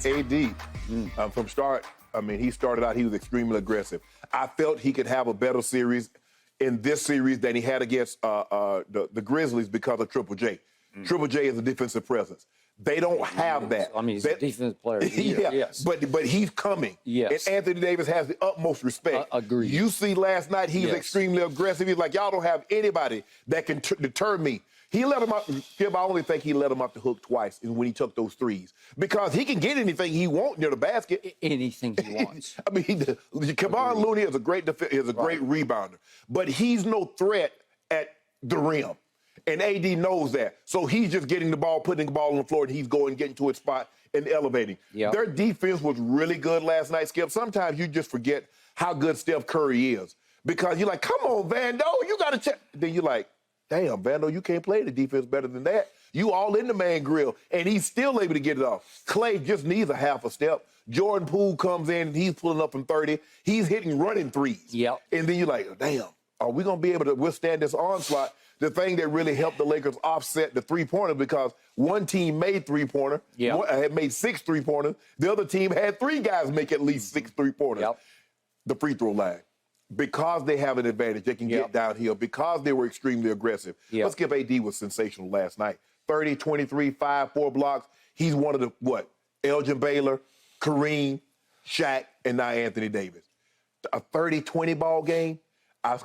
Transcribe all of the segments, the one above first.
AD, from start, I mean, he started out, he was extremely aggressive. I felt he could have a better series in this series than he had against the Grizzlies because of Triple J. Triple J is a defensive presence. They don't have that. I mean, he's a defensive player. Yeah, yes. But he's coming. Yes. And Anthony Davis has the utmost respect. Agreed. You see last night, he was extremely aggressive. He's like, y'all don't have anybody that can deter me. He let him out. Skip, I only think he let him off the hook twice when he took those threes. Because he can get anything he wants near the basket. Anything he wants. I mean, Kevon Looney is a great great rebounder. But he's no threat at the rim. And AD knows that. So he's just getting the ball, putting the ball on the floor, and he's going, getting to its spot and elevating. Yep. Their defense was really good last night, Skip. Sometimes you just forget how good Steph Curry is. Because you're like, come on, Vando, you got to check. Then you're like, damn, Vando, you can't play the defense better than that. You all in the man grill, and he's still able to get it off. Clay just needs a half a step. Jordan Poole comes in, and he's pulling up from 30. He's hitting running threes. Yep. And then you're like, damn, are we going to be able to withstand this onslaught? The thing that really helped the Lakers offset the three-pointer because one team made three-pointer, had made 6 three-pointers. The other team had 3 guys make at least 6 three-pointers. Yep. The free throw line. Because they have an advantage, they can get downhill. Because they were extremely aggressive. Let's give AD was sensational last night. 30, 23, 5, 4 blocks. He's one of the, Elgin Baylor, Kareem, Shaq, and now Anthony Davis. A 30-20 ball game. I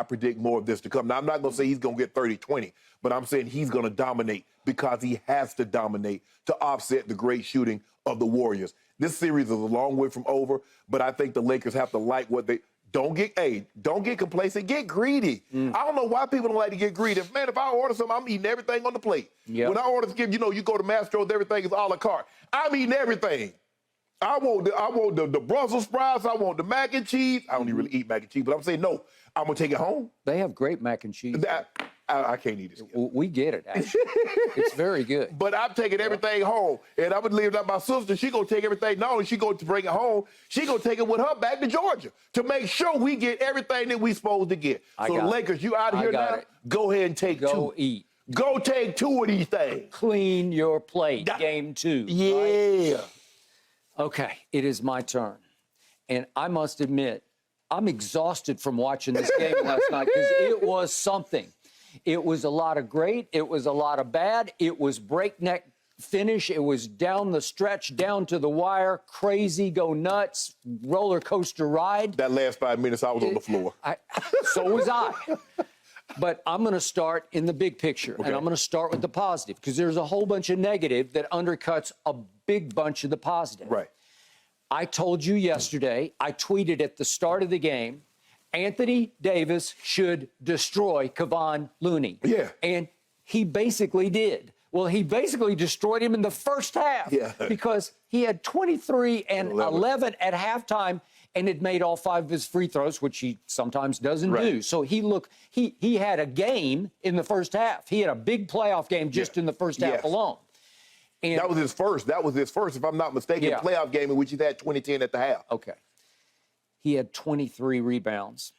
predict more of this to come. Now, I'm not going to say he's going to get 30-20, but I'm saying he's going to dominate because he has to dominate to offset the great shooting of the Warriors. This series is a long way from over, but I think the Lakers have to like what they don't get complacent, get greedy. I don't know why people don't like to get greedy. Man, if I order something, I'm eating everything on the plate. When I order, you go to Mastro's, everything is a la carte. I'm eating everything. I want the Brussels sprouts. I want the mac and cheese. I don't even really eat mac and cheese, but I'm saying, no, I'm going to take it home. They have great mac and cheese. I can't eat it. We get it, actually. It's very good. But I'm taking everything home, and I'm going to leave it at my sister. She's going to take everything. Not only she going to bring it home, she's going to take it with her back to Georgia to make sure we get everything that we supposed to get. So the Lakers, you out of here now, go ahead and take 2. Go eat. Go take 2 of these things. Clean your plate, game 2. Yeah. Right? Okay, it is my turn. And I must admit, I'm exhausted from watching this game last night because it was something. It was a lot of great. It was a lot of bad. It was breakneck finish. It was down the stretch, down to the wire, crazy, go nuts, roller coaster ride. That last 5 minutes, I was on the floor. So was I. But I'm going to start in the big picture, and I'm going to start with the positive because there's a whole bunch of negative that undercuts a big bunch of the positive. Right. I told you yesterday, I tweeted at the start of the game, Anthony Davis should destroy Kevon Looney. Yeah. And he basically did. Well, he basically destroyed him in the first half because he had 23 and 11 at halftime and had made all 5 of his free throws, which he sometimes doesn't do. So he had a game in the first half. He had a big playoff game just in the first half alone. And that was his first. That was his first, if I'm not mistaken, playoff game in which he had 20-10 at the half. Okay. He had 23 rebounds.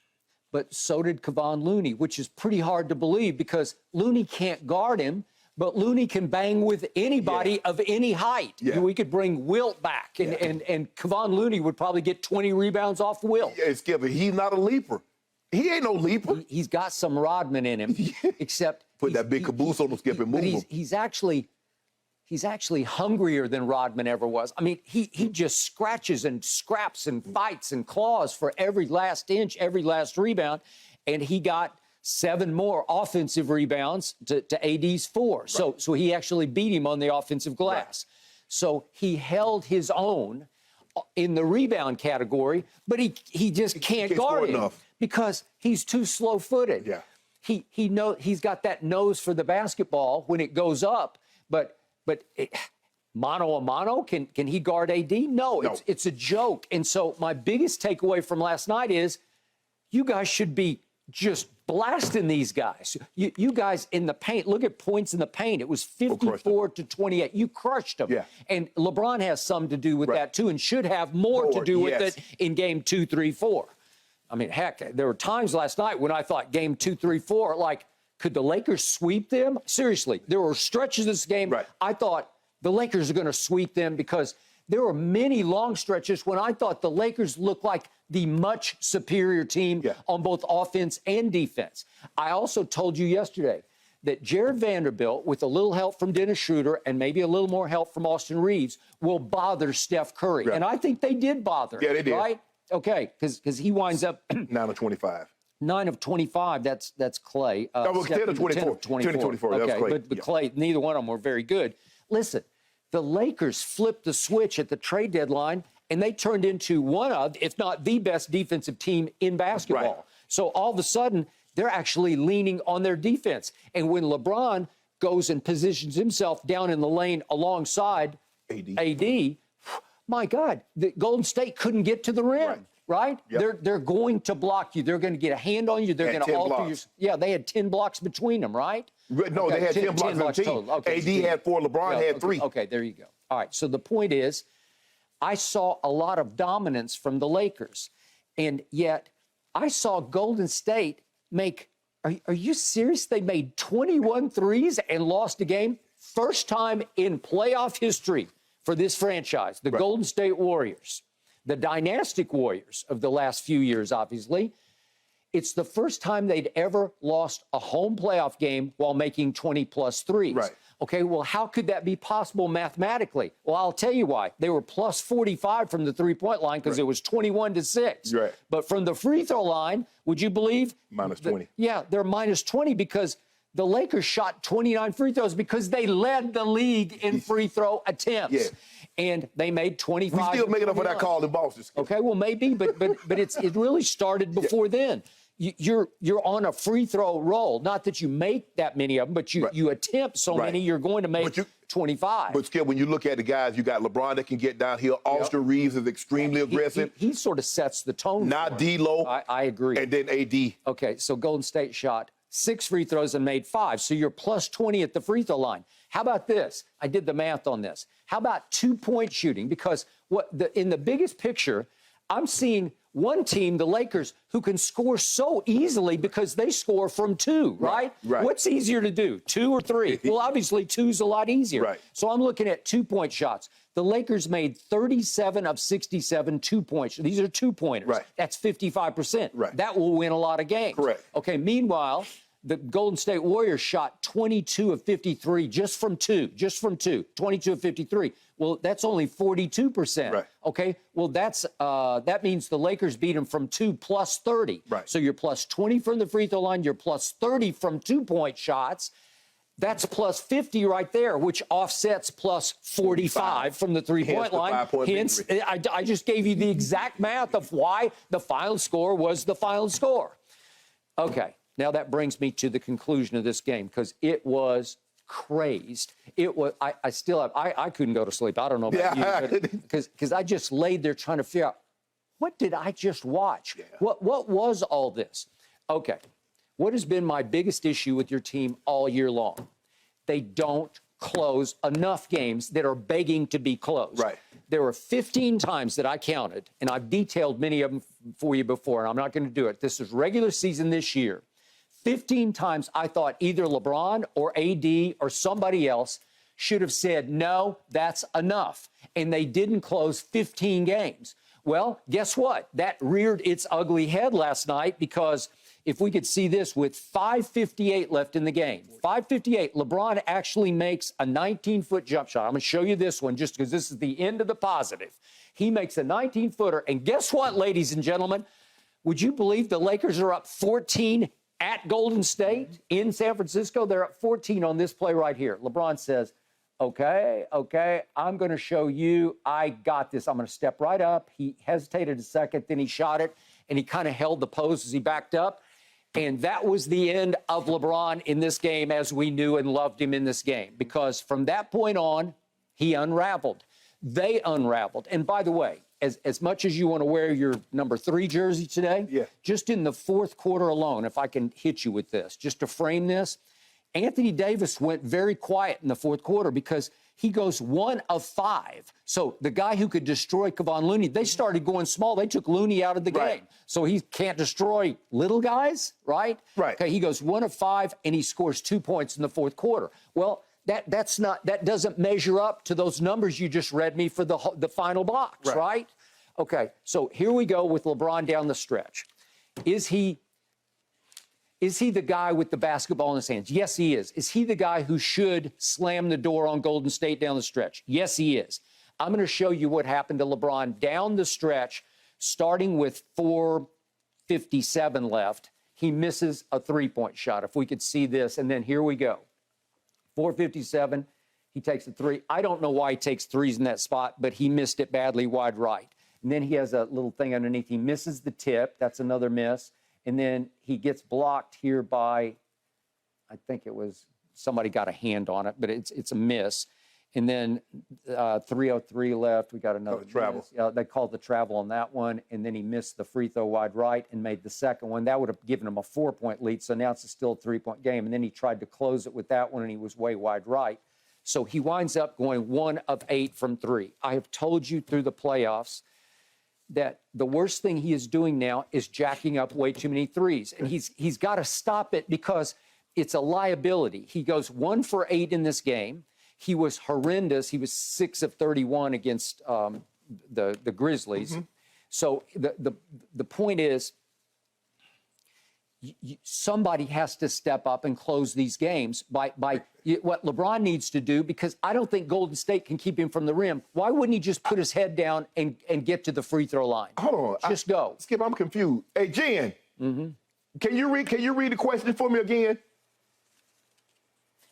But so did Kevon Looney, which is pretty hard to believe because Looney can't guard him, but Looney can bang with anybody of any height. We could bring Wilt back, and Kevon Looney would probably get 20 rebounds off Wilt. Yeah, Skipper, he's not a leaper. He ain't no leaper. He's got some Rodman in him, except put that big caboose on him, Skip, and move him. He's actually hungrier than Rodman ever was. I mean, he just scratches and scraps and fights and claws for every last inch, every last rebound, and he got 7 more offensive rebounds to AD's 4. So he actually beat him on the offensive glass. So he held his own in the rebound category, but he just can't guard him because he's too slow-footed. Yeah. He's got that nose for the basketball when it goes up, but mano a mano, can he guard AD? No. It's a joke. And so my biggest takeaway from last night is you guys should be just blasting these guys. You guys in the paint, look at points in the paint. It was 54-28. You crushed them. Yeah. And LeBron has some to do with that, too, and should have more to do with it in game 2, 3, 4. I mean, heck, there were times last night when I thought game 2, 3, 4, like, could the Lakers sweep them? Seriously, there were stretches of this game I thought the Lakers are going to sweep them because there were many long stretches when I thought the Lakers looked like the much superior team on both offense and defense. I also told you yesterday that Jared Vanderbilt, with a little help from Dennis Schroeder and maybe a little more help from Austin Reeves, will bother Steph Curry. Right. And I think they did bother him. Yeah, they did. Right? Okay, because he winds up 9 of 25. 9 of 25. That's Clay. 10 of 24. 10 of 24. Okay, That's Clay. but Clay, neither one of them were very good. Listen, the Lakers flipped the switch at the trade deadline, and they turned into one of, if not the best defensive team in basketball. Right. So all of a sudden, they're actually leaning on their defense. And when LeBron goes and positions himself down in the lane alongside AD, my God, the Golden State couldn't get to the rim, right? Yep. They're going to block you. They're going to get a hand on you. They're going to alter your. Yeah, they had 10 blocks between them, right? No, Okay, they had 10 blocks on the team. total. Okay, AD had 4, LeBron had 3. Okay, there you go. All right, so the point is, I saw a lot of dominance from the Lakers, and yet I saw Golden State make, are you serious? They made 21 threes and lost a game. First time in playoff history for this franchise, the Golden State Warriors, the dynastic Warriors of the last few years, obviously. It's the first time they'd ever lost a home playoff game while making 20-plus threes. Right. Okay, well, how could that be possible mathematically? Well, I'll tell you why. They were plus 45 from the three-point line because it was 21-6. Right. But from the free throw line, would you believe? Minus 20. Yeah, they're minus 20 because the Lakers shot 29 free throws because they led the league in free throw attempts. Yeah. And they made 25. We still making up for that call in Boston. Okay, well, maybe, but it really started before then. You're on a free throw roll. Not that you make that many of them, but you attempt so many, you're going to make 25. But Skip, when you look at the guys, you got LeBron that can get downhill. Austin Reeves is extremely aggressive. He sort of sets the tone. Not D-Lo. I agree. And then AD. Okay, so Golden State shot 6 free throws and made 5. So you're plus 20 at the free throw line. How about this? I did the math on this. How about 2-point shooting? Because in the biggest picture, I'm seeing one team, the Lakers, who can score so easily because they score from 2, right? Right. What's easier to do, 2 or 3? Well, obviously 2's a lot easier. Right. So I'm looking at 2-point shots. The Lakers made 37 of 67 2-point shots. These are 2-pointers. Right. That's 55%. Right. That will win a lot of games. Correct. Okay, meanwhile, the Golden State Warriors shot 22 of 53 just from 2, 22 of 53. Well, that's only 42%. Right. Okay, well, that means the Lakers beat them from 2 plus 30. Right. So you're plus 20 from the free throw line, you're plus 30 from 2-point shots. That's plus 50 right there, which offsets plus 45 from the three-point line. 5-point Hence, victory. I just gave you the exact math of why the final score was the final score. Okay. Now that brings me to the conclusion of this game because it was crazed. It was. I still have. I couldn't go to sleep. I don't know about you, because I just laid there trying to figure out what did I just watch. Yeah. What was all this? Okay, what has been my biggest issue with your team all year long? They don't close enough games that are begging to be closed. Right. There were 15 times that I counted, and I've detailed many of them for you before, and I'm not going to do it. This is regular season this year. 15 times I thought either LeBron or AD or somebody else should have said, no, that's enough. And they didn't close 15 games. Well, guess what? That reared its ugly head last night because if we could see this with 5:58 left in the game, 5:58, LeBron actually makes a 19-foot jump shot. I'm going to show you this one just because this is the end of the positive. He makes a 19-footer. And guess what, ladies and gentlemen? Would you believe the Lakers are up 14 at Golden State in San Francisco? They're up 14 on this play right here. LeBron says, okay, I'm going to show you. I got this. I'm going to step right up. He hesitated a second, then he shot it, and he kind of held the pose as he backed up. And that was the end of LeBron in this game as we knew and loved him in this game, because from that point on, he unraveled. They unraveled. And by the way, as much as you want to wear your number 3 jersey today, just in the fourth quarter alone, if I can hit you with this, just to frame this, Anthony Davis went very quiet in the fourth quarter because he goes 1 of 5. So the guy who could destroy Kevon Looney, they started going small. They took Looney out of the game. So he can't destroy little guys, right? Right. Okay, he goes 1 of 5, and he scores 2 points in the fourth quarter. Well, that doesn't measure up to those numbers you just read me for the final box, right? Okay, so here we go with LeBron down the stretch. Is he the guy with the basketball in his hands? Yes, he is. Is he the guy who should slam the door on Golden State down the stretch? Yes, he is. I'm going to show you what happened to LeBron down the stretch, starting with 4:57 left. He misses a three-point shot. If we could see this, and then here we go. 4:57, he takes a three. I don't know why he takes threes in that spot, but he missed it badly wide right. And then he has a little thing underneath. He misses the tip. That's another miss. And then he gets blocked here by, I think it was, somebody got a hand on it, but it's a miss. And then 3:03 left. We got another travel. They called the travel on that one. And then he missed the free throw wide right and made the second one. That would have given him a 4-point lead. So now it's still a 3-point game. And then he tried to close it with that one, and he was way wide right. So he winds up going 1 of 8 from 3. I have told you through the playoffs that the worst thing he is doing now is jacking up way too many threes. And he's got to stop it because it's a liability. He goes 1 for 8 in this game. He was horrendous. He was 6 of 31 against the Grizzlies. So the point is, somebody has to step up and close these games by what LeBron needs to do, because I don't think Golden State can keep him from the rim. Why wouldn't he just put his head down and get to the free throw line? Hold on. Just go. Skip, I'm confused. Hey, Jen, can you read the question for me again?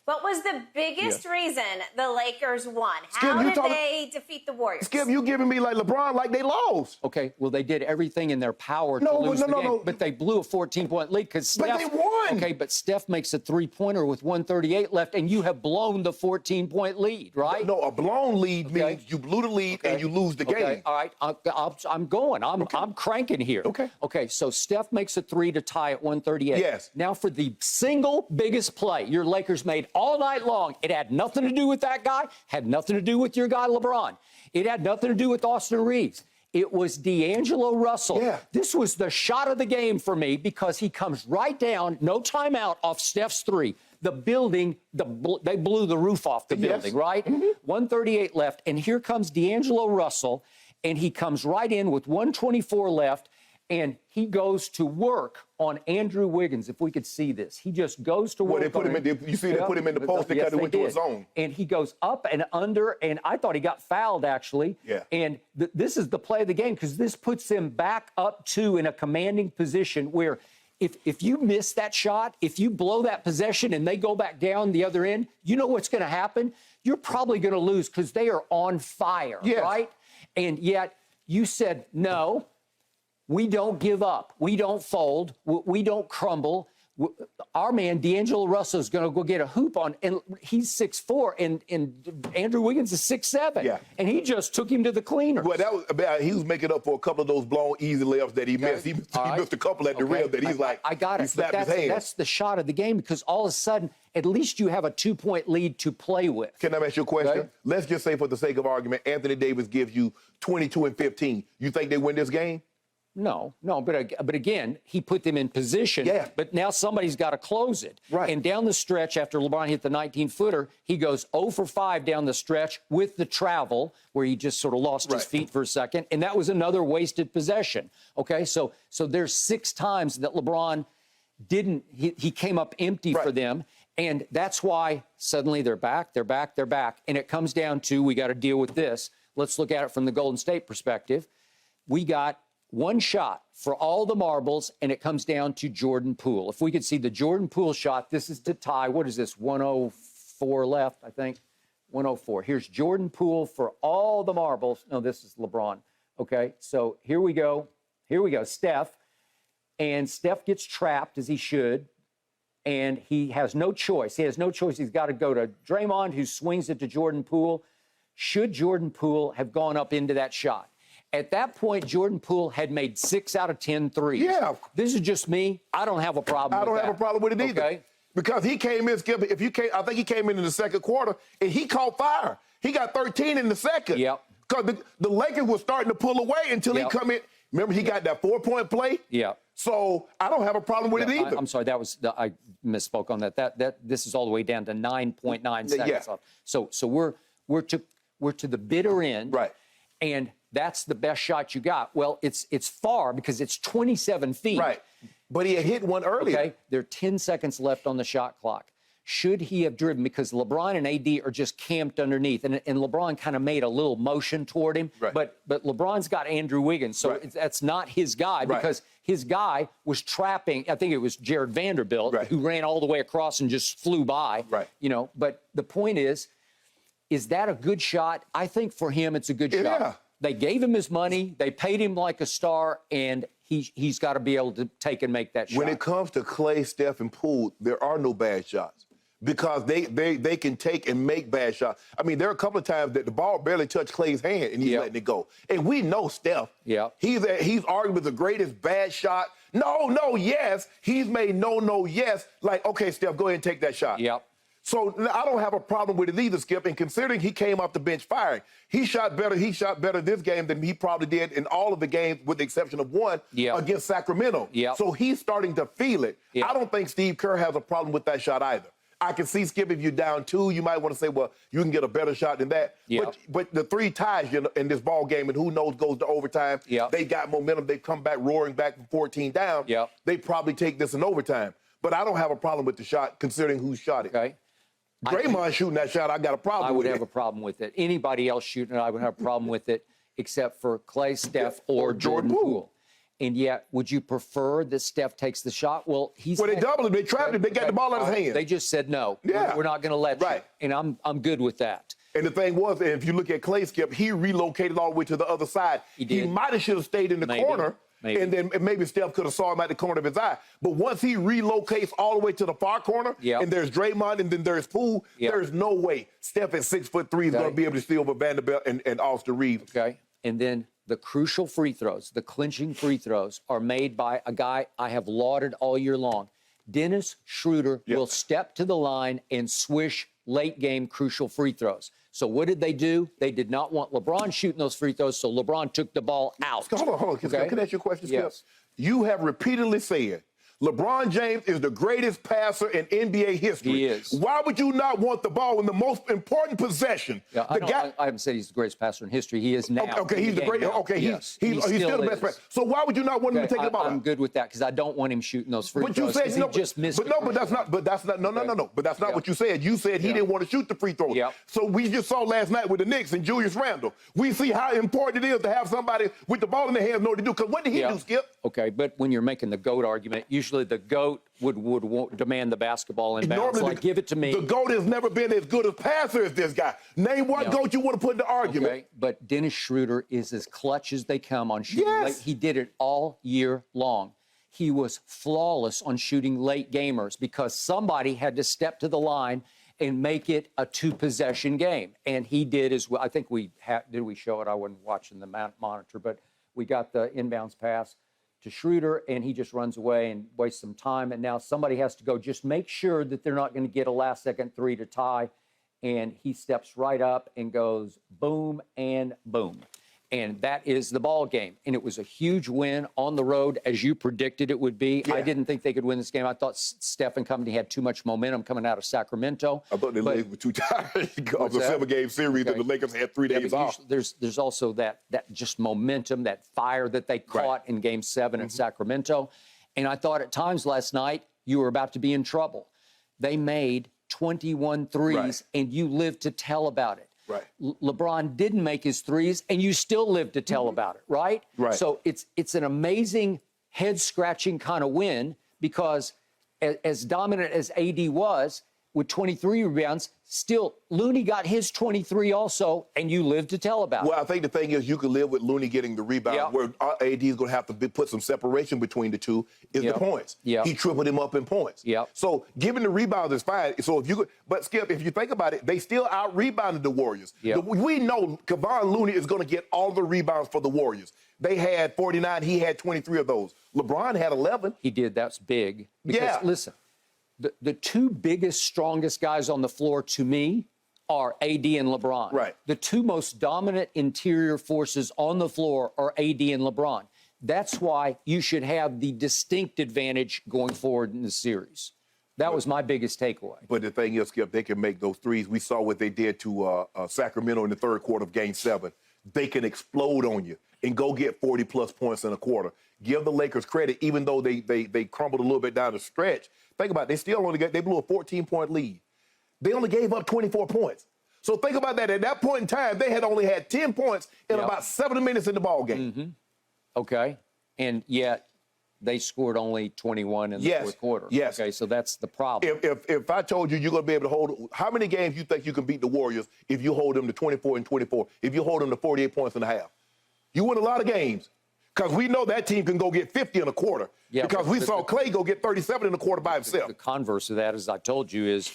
What was the biggest reason the Lakers won? Skip, How did they defeat the Warriors? Skip, you giving me like LeBron like they lost. Okay, well, they did everything in their power to lose the game. But they blew a 14-point lead because Steph. But they won. Okay, but Steph makes a three-pointer with 1:38 left, and you have blown the 14-point lead, right? No, a blown lead means you blew the lead and you lose the game. All right, I'm going. I'm cranking here. Okay, so Steph makes a 3 to tie at 1:38. Yes. Now for the single biggest play your Lakers made all night long. It had nothing to do with that guy, had nothing to do with your guy LeBron. It had nothing to do with Austin Reeves. It was D'Angelo Russell. Yeah. This was the shot of the game for me because he comes right down, no timeout, off Steph's 3. The building, they blew the roof off the building, right? 1:38 left, and here comes D'Angelo Russell, and he comes right in with 1:24 left, and he goes to work on Andrew Wiggins. If we could see this, he just goes to work. Well, they put him in. You see, they put him in the post. They cut it into his zone, and he goes up and under. And I thought he got fouled actually. Yeah. And this is the play of the game because this puts him back up to in a commanding position where, if you miss that shot, if you blow that possession and they go back down the other end, you know what's going to happen? You're probably going to lose because they are on fire, right? And yet you said no. We don't give up. We don't fold. We don't crumble. Our man, D'Angelo Russell, is going to go get a hoop on, and he's 6'4", and Andrew Wiggins is 6'7". Yeah. And he just took him to the cleaners. Well, he was making up for a couple of those blown easy layups that he missed. He missed a couple at the rim that he's I got it. He slapped his hand. That's the shot of the game because all of a sudden, at least you have a 2-point lead to play with. Can I ask you a question? Okay. Let's just say, for the sake of argument, Anthony Davis gives you 22 and 15. You think they win this game? No, but again, he put them in position. Yeah. But now somebody's got to close it. Right. And down the stretch, after LeBron hit the 19-footer, he goes 0 for 5 down the stretch with the travel, where he just sort of lost his feet for a second, and that was another wasted possession. Okay, so there's 6 times that LeBron didn't. He came up empty for them, and that's why suddenly they're back, and it comes down to we got to deal with this. Let's look at it from the Golden State perspective. We got one shot for all the marbles, and it comes down to Jordan Poole. If we could see the Jordan Poole shot, this is to tie. What is this? 104 left, I think. 104. Here's Jordan Poole for all the marbles. No, this is LeBron. Okay, so here we go. Steph. And Steph gets trapped, as he should, and he has no choice. He's got to go to Draymond, who swings it to Jordan Poole. Should Jordan Poole have gone up into that shot? At that point, Jordan Poole had made 6 out of 10 threes. Yeah. This is just me. I don't have a problem with that. I don't have a problem with it either. Okay? Because he came in, Skip, I think he came in the second quarter, and he caught fire. He got 13 in the second. Yep. Because the Lakers were starting to pull away until he come in. Remember, he got that 4-point play? Yeah. So I don't have a problem with it either. I'm sorry, I misspoke on that. This is all the way down to 9.9 seconds left. So we're to the bitter end, right? And that's the best shot you got. Well, it's far because it's 27 feet, right? But he had hit one earlier. Okay, there are 10 seconds left on the shot clock. Should he have driven? Because LeBron and AD are just camped underneath, and LeBron kind of made a little motion toward him. Right. But LeBron's got Andrew Wiggins, so that's not his guy because his guy was trapping. I think it was Jared Vanderbilt who ran all the way across and just flew by. Right. You know. But the point is that a good shot? I think for him, it's a good shot. Yeah. They gave him his money. They paid him like a star, and he's got to be able to take and make that shot. When it comes to Clay, Steph, and Poole, there are no bad shots because they can take and make bad shots. I mean, there are a couple of times that the ball barely touched Clay's hand, and he's letting it go. And we know Steph. Yeah. He's arguably the greatest bad shot. No, yes. He's made no, yes. Like, okay, Steph, go ahead and take that shot. Yep. So I don't have a problem with it either, Skip. And considering he came off the bench firing, he shot better this game than he probably did in all of the games, with the exception of one against Sacramento. Yep. So he's starting to feel it. Yep. I don't think Steve Kerr has a problem with that shot either. I can see, Skip, if you're down 2, you might want to say, well, you can get a better shot than that. Yep. But the 3 ties in this ball game, and who knows goes to overtime. Yep. They got momentum. They come back roaring back from 14 down. Yep. They probably take this in overtime. But I don't have a problem with the shot considering who shot it. Okay. Draymond shooting that shot, I got a problem with it. I would have a problem with it. Anybody else shooting it, I would have a problem with it, except for Clay, Steph, or Jordan Poole. And yet, would you prefer that Steph takes the shot? Well, they doubled him. They trapped him. They got the ball out of his hand. They just said no. Yeah. We're not going to let you. And I'm good with that. And the thing was, if you look at Clay, Skip, he relocated all the way to the other side. He might have should have stayed in the corner. And then maybe Steph could have saw him at the corner of his eye. But once he relocates all the way to the far corner, and there's Draymond and then there's Poole, there's no way Steph at 6'3" is going to be able to steal over Vanderbilt and Austin Reeves. Okay. And then the crucial free throws, the clinching free throws, are made by a guy I have lauded all year long. Dennis Schroeder will step to the line and swish late-game crucial free throws. So what did they do? They did not want LeBron shooting those free throws, so LeBron took the ball out. Hold on. Can I ask you a question, Skip? Yes. You have repeatedly said LeBron James is the greatest passer in NBA history. He is. Why would you not want the ball in the most important possession? Yeah, I haven't said he's the greatest passer in history. He is now. Okay, he's the greatest. Okay, yes, he's still the best passer. So why would you not want him to take the ball? I'm good with that because I don't want him shooting those free throws. But you said he just missed. But that's not what you said. You said he didn't want to shoot the free throws. Yep. So we just saw last night with the Knicks and Julius Randle. We see how important it is to have somebody with the ball in their hands know what to do. Because what did he do, Skip? Okay, but when you're making the GOAT argument, usually the GOAT would demand the basketball in bounds. Like, give it to me. The GOAT has never been as good a passer as this guy. Name what GOAT you want to put in the argument. Okay, but Dennis Schroeder is as clutch as they come on shooting. Yes. He did it all year long. He was flawless on shooting late gamers because somebody had to step to the line and make it a 2-possession game. And he did as well. I think did we show it? I wasn't watching the monitor, but we got the inbounds pass to Schroeder, and he just runs away and wastes some time. And now somebody has to go just make sure that they're not going to get a last-second 3 to tie. And he steps right up and goes boom and boom. And that is the ball game. And it was a huge win on the road, as you predicted it would be. Yeah. I didn't think they could win this game. I thought Steph and company had too much momentum coming out of Sacramento. I thought the Lakers were too tired of the 7-game series that the Lakers had 3 days off. There's also that just momentum, that fire that they caught in Game 7 in Sacramento. And I thought at times last night you were about to be in trouble. They made 21 threes, and you lived to tell about it. Right. LeBron didn't make his threes, and you still live to tell about it, right? Right. So it's an amazing head-scratching kind of win because as dominant as AD was with 23 rebounds, still Looney got his 23 also, and you live to tell about it. Well, I think the thing is you can live with Looney getting the rebound. Where AD is going to have to put some separation between the two is the points. He tripled him up in points. So giving the rebounds is fine. So but Skip, if you think about it, they still out-rebounded the Warriors. We know Kevon Looney is going to get all the rebounds for the Warriors. They had 49. He had 23 of those. LeBron had 11. He did. That's big. Because, listen, the 2 biggest, strongest guys on the floor to me are AD and LeBron. Right. The 2 most dominant interior forces on the floor are AD and LeBron. that's why you should have the distinct advantage going forward in the series. That was my biggest takeaway. But the thing is, Skip, they can make those threes. We saw what they did to Sacramento in the third quarter of Game 7. They can explode on you and go get 40-plus points in a quarter. Give the Lakers credit, even though they crumbled a little bit down the stretch. Think about it. They blew a 14-point lead. They only gave up 24 points. So think about that. At that point in time, they had only had 10 points in about 7 minutes in the ball game. Mm-hmm. Okay. And yet they scored only 21 in the fourth quarter. Yes. Okay, so that's the problem. If I told you you're going to be able to hold, how many games you think you can beat the Warriors if you hold them to 24 and 24, if you hold them to 48 points and a half? You win a lot of games because we know that team can go get 50 in a quarter because we saw Clay go get 37 in a quarter by himself. The converse of that, as I told you, is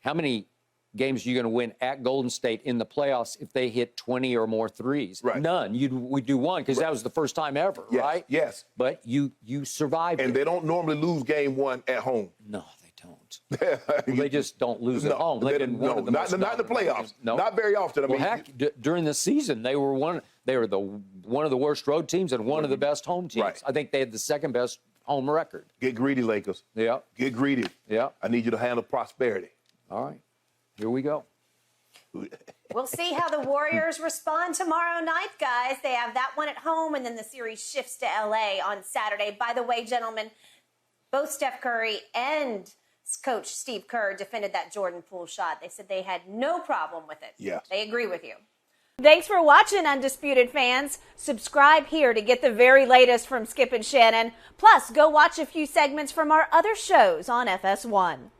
how many games are you going to win at Golden State in the playoffs if they hit 20 or more threes? Right. None. We do one because that was the first time ever, right? Yes. But you survived And it. they don't normally lose game 1 at home. No, they don't. Well, they just don't lose at home. They've been one of the not in the playoffs. No. Not very often. I mean, heck, during the season, they were one of the worst road teams and one of the best home teams. Right. I think they had the second best home record. Get greedy, Lakers. Yeah. Get greedy. Yeah. I need you to handle prosperity. All right. Here we go. We'll see how the Warriors respond tomorrow night, guys. They have that one at home, and then the series shifts to L.A. on Saturday. By the way, gentlemen, both Steph Curry and Coach Steve Kerr defended that Jordan Poole shot. They said they had no problem with it. Yes. They agree with you. Thanks for watching, Undisputed fans. Subscribe here to get the very latest from Skip and Shannon. Plus, go watch a few segments from our other shows on FS1.